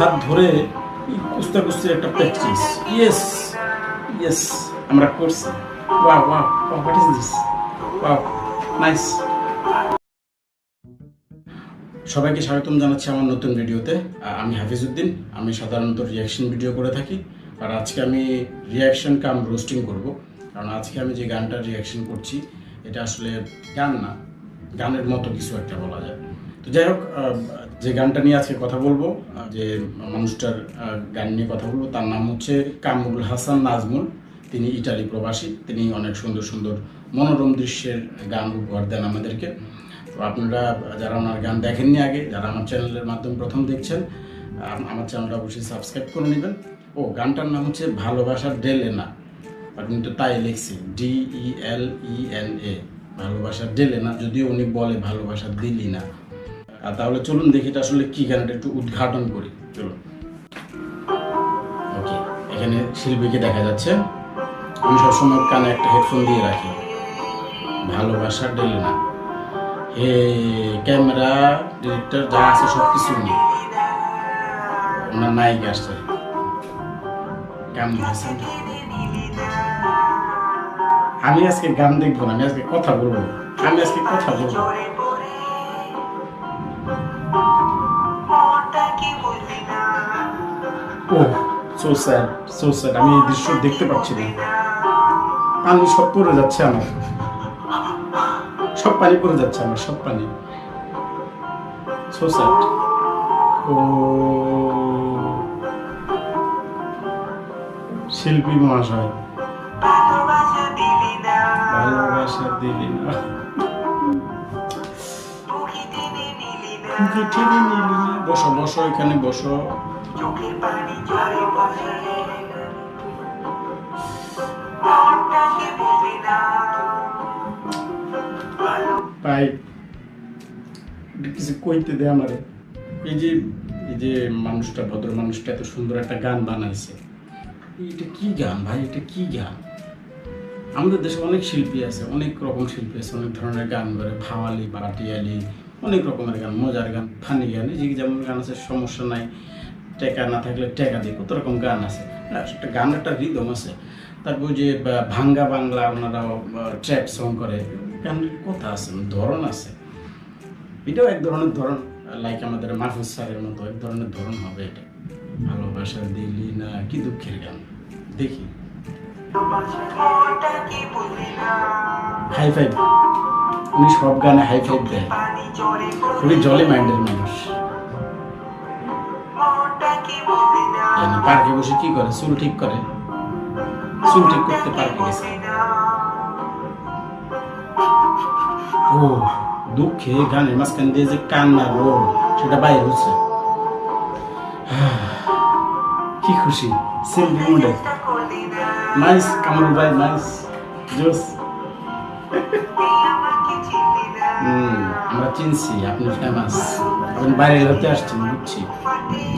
হাত ধরে কুস্তা কুস্তির একটা প্র্যাকটিস। ইয়েস ইয়েস, আমরা করছি। Wow wow wow, what is this? Wow, nice. সবাইকে স্বাগতম জানাচ্ছি আমার নতুন ভিডিওতে। আমি হাফিজউদ্দিন। আমি সাধারণত রিয়াকশন ভিডিও করে থাকি, আর আজকে আমি রিয়াকশন কাম রোস্টিং করব। কারণ আজকে আমি যে গানটার রিয়াকশন করছি এটা আসলে গান না, গানের মতো কিছু একটা বলা যায়। তো যাই হোক, যে গানটা নিয়ে আজকে কথা বলবো, যে মানুষটার গান নিয়ে কথা বলবো, তার নাম হচ্ছে কামরুল হাসান নাজমুল। তিনি ইটালি প্রবাসী। তিনি অনেক সুন্দর সুন্দর মনোরম দৃশ্যের গান উপহার দেন আমাদেরকে। তো আপনারা যারা ওনার গান দেখেননি আগে, যারা আমার চ্যানেলের মাধ্যমে প্রথম দেখছেন, আমার চ্যানেলটা অবশ্যই সাবস্ক্রাইব করে নেবেন। ও গানটার নাম হচ্ছে ভালোবাসার ডেলেনা। আপনি তো তাই লিখছি, DELENA, ভালোবাসার ডেলেনা। যদিও উনি বলে ভালোবাসা দিলি না। তাহলে চলুন দেখি এটা আসলে কি গান, এটা একটু উদ্ঘাটন করি। চলুন। ওকে, এখানে শিল্পীকে দেখা যাচ্ছে। আমি সবসময় কানে একটা হেডফোন দিয়ে রাখি। ভালোবাসার ডেলেনা। হে ক্যামেরা, ডিরেক্টর যা আছে সব কিছু নিয়ে ওনার নায়িকা আসছে কামরুল হাসান। আমি আজকে গান দেখবো না, আমি আজকে কথা বলবো। ও সো স্যাড, সো স্যাড। আমি এই দৃশ্য দেখতে পাচ্ছি না। পানি সব পড়ে যাচ্ছে আমার, সব পানি পড়ে যাচ্ছে আমার, সব পানি। So sad. ও শিল্পী মহাশয়, ভালোবাসা দিলি না, বসো বসো, এখানে বসো। ভাই কিছু কইতে দে আমারে। এই যে মানুষটা, ভদ্র মানুষটা এত সুন্দর একটা গান বানাইছে। এটা কি গান ভাই, এটা কি গান? আমাদের দেশে অনেক শিল্পী আছে, অনেক রকম শিল্পী আছে, অনেক ধরনের গান করে, ভাওয়ালি, বাটিয়ালি, অনেক রকমের গান, মজার গান, ফানি গান। এই যে যেমন গান আছে সমস্যা নাই, টেকা না থাকলে টেকা দিয়ে, কত রকম গান আছে। একটা গান, একটা রিদম আছে। তারপর যে ভাঙ্গা বাংলা, ওনারাও ট্র্যাপ সং করে, গানের কথা আছে, ধরন আছে। এটাও এক ধরনের ধরন, লাইক আমাদের মাহফুজ স্যারের মতো এক ধরনের ধরন হবে এটা। ভালোবাসা দিলি না, কি দুঃখের গান। দেখি হাই ফাইভ, উনি সব গানে হাই ফাইভ দেয়। খুবই জলি মাইন্ডের মানুষ। পার্কে বসে কি করে? চুল ঠিক করে, চুল ঠিক করতে পার্কে গেছে। ও দুঃখে গানের মাঝখান দিয়ে যে কান্না রোল, সেটা বাইরে হচ্ছে। কি খুশি, সেলফি মুডে। নাইস কামরুল ভাই, নাইস, জোস। আমরা চিনছি, আপনি ফেমাস, আপনি বাইরে হতে আসছেন, বুঝছি।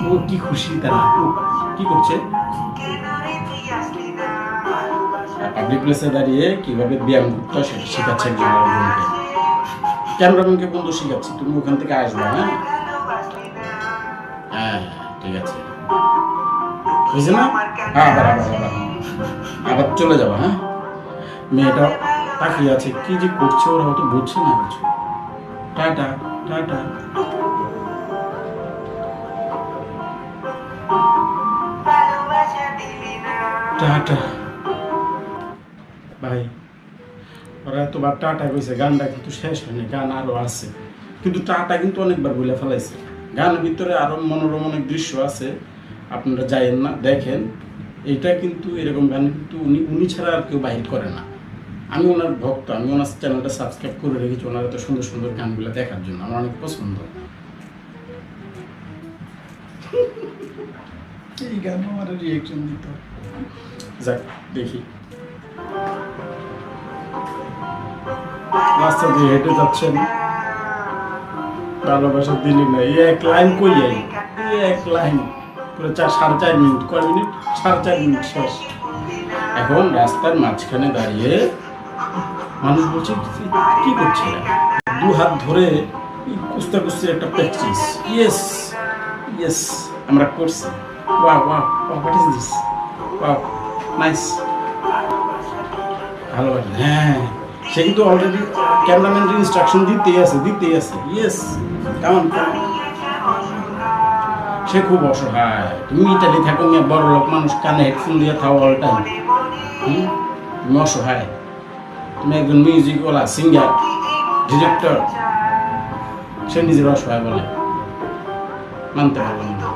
ও কি খুশি তারা। কি করছে? পাবলিক প্লেসে দাঁড়িয়ে কিভাবে ব্যায়াম করতে হয় সেটা শেখাচ্ছে একজন আরেকজনকে। ক্যামেরাম্যানকে বন্ধু শিখাচ্ছি, তুমি ওখান থেকে আসবে। হ্যাঁ ঠিক আছে, বুঝলে না? হ্যাঁ, আবার চলে যাবো। হ্যাঁ, মেয়েটা তাকিয়ে আছে, কি যে করছে ওরা হয়তো বুঝছে না কিছু। Tata tata. টাটা ভাই। ওরা এতবার টাটা কইছে, গানটা কিন্তু শেষ হয়নি, গান আরো আছে। কিন্তু টাটা কিন্তু অনেকবার বলে ফেলাইছে। গানের ভিতরে আরো মনোরম অনেক দৃশ্য আছে, আপনারা যাইয়েন না, দেখেন। এইটা কিন্তু এরকম গান কিন্তু উনি ছাড়া আর কেউ বাহির করে না। আমি ওনার ভক্ত, আমি ওনার চ্যানেলটা সাবস্ক্রাইব করে রেখেছি ওনার এত সুন্দর সুন্দর গানগুলো দেখার জন্য। আমার অনেক পছন্দ এই গান। আমার রিয়েকশন দিত। যাক দেখি, রাস্তা দিয়ে হেঁটে যাচ্ছেন, ভালোবাসা দিলি না, এই এক লাইন কই যাই, এই এক লাইন পুরো 4.5 মিনিট। কয় মিনিট? 4.5 মিনিট শেষ। এখন রাস্তার মাঝখানে দাঁড়িয়ে মানুষ বলছে কি করছে? হাত ধরে কুস্তা কুস্তির একটা প্র্যাকটিস। ইয়েস ইয়েস, আমরা করছি। Wow wow wow, what is this? Wow, nice, ভালো লাগে। হ্যাঁ, সে কিন্তু অলরেডি ক্যামেরাম্যানের ইনস্ট্রাকশন দিতেই আছে। ইয়েস, কেমন? সে খুব অসহায়। তুমি ইটালি থাকো, মেয়ে বড় লোক মানুষ, কানে হেডফোন দিয়ে থাও অল টাইম। তুমি অসহায়। তুমি একজন মিউজিকওয়ালা, সিঙ্গার, ডিরেক্টর, সে নিজের অসহায় বলে। মানতে পারলাম না।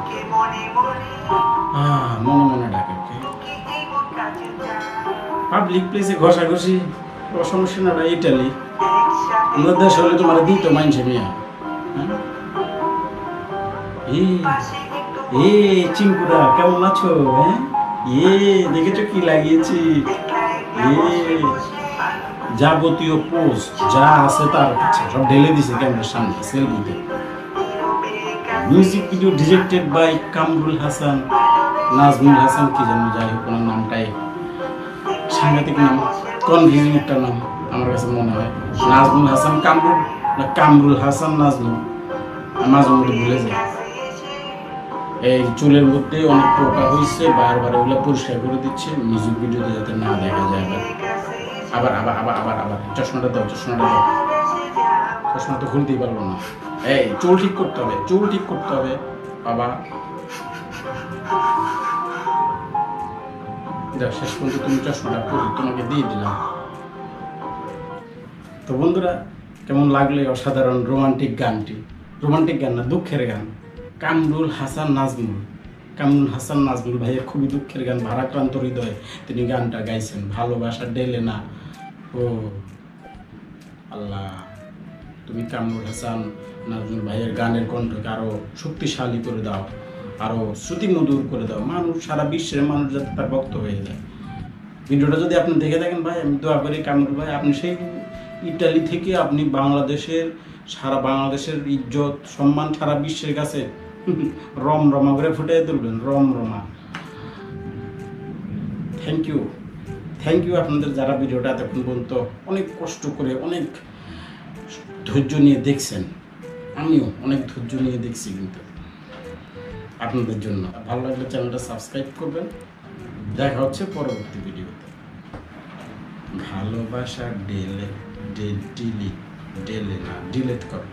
মনে মনে ডাকে। পাবলিক প্লেসে ঘষাঘষি সমস্যা না, ইটালি। আমাদের দেশ হলে তোমার দিত মাইনছে মিয়া। এ চিঙ্কুরা, কেমন আছো? হ্যাঁ, দেখেছো কি লাগিয়েছি? যাবতীয় পোস্ট যা আছে তার কাছে সব ঢেলে দিছে ক্যামেরার সামনে, সেলফিতে। Music video directed by Kamrul Hasan, Nazmul Hasan, কি জানো, যাই হোক ওনার নামটাই সাংঘাতিক নাম, কনফিউজিং একটা নাম আমার কাছে মনে হয়। নাজমুল হাসান কামরুল না কামরুল হাসান নাজমুল, মাঝে মধ্যে ভুলে যায়। এই চুলের মধ্যে অনেক পোকা হয়েছে, বারবার ওগুলো পরিষ্কার করে দিচ্ছে মিউজিক ভিডিওতে যাতে না দেখা যায়। আবার আবার আবার আবার আবার চশমাটা দাও। চশমা তো খুলতেই পারলো না। এই চুল ঠিক করতে হবে বাবা। শেষ পর্যন্ত তুমি চশমাটা পরে তোমাকে দিয়ে দিলাম। তো বন্ধুরা, কেমন লাগলো অসাধারণ রোমান্টিক গানটি? রোমান্টিক গান না, দুঃখের গান। কামরুল হাসান নাজমুল ভাইয়ের খুবই দুঃখের গান, ভারাক্রান্ত হৃদয়ে তিনি গানটা গাইছেন। ভালোবাসা ডেলে না। ও আল্লাহ, তুমি কামরুল হাসান নাজমুল ভাইয়ের গানের কণ্ঠকে আরো শক্তিশালী করে দাও, আরো শ্রুতিমধুর করে দাও। মানুষ, সারা বিশ্বের মানুষ যাতে তার ভক্ত হয়ে যায়। ভিডিওটা যদি আপনি দেখে থাকেন ভাই, আমি দোয়া করি কামরুল ভাই, আপনি সেই ইটালি থেকে আপনি সারা বাংলাদেশের ইজ্জত সম্মান সারা বিশ্বের কাছে রমরমা করে ফুটিয়ে তুলবেন, রমরমা। থ্যাংক ইউ আপনাদের যারা ভিডিওটা এতক্ষণ পর্যন্ত অনেক কষ্ট করে, অনেক ধৈর্য নিয়ে দেখছেন। আমিও অনেক ধৈর্য নিয়ে দেখছি কিন্তু আপনাদের জন্য। ভালো লাগলে চ্যানেলটা সাবস্ক্রাইব করবেন। দেখা হচ্ছে পরবর্তী ভিডিওতে। ভালোবাসা ডিলেট করো।